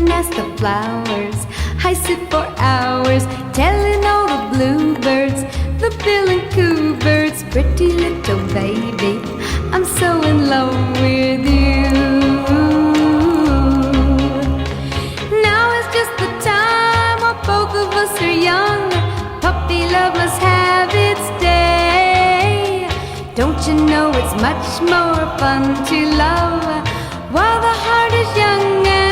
and ask the flowers. I sit for hours telling all the bluebirds, the bill and coo birds, pretty little baby, I'm so in love with you. Now is just the time while both of us are young. Puppy love must have its day. Don't you know it's much more fun to love while the heart is young and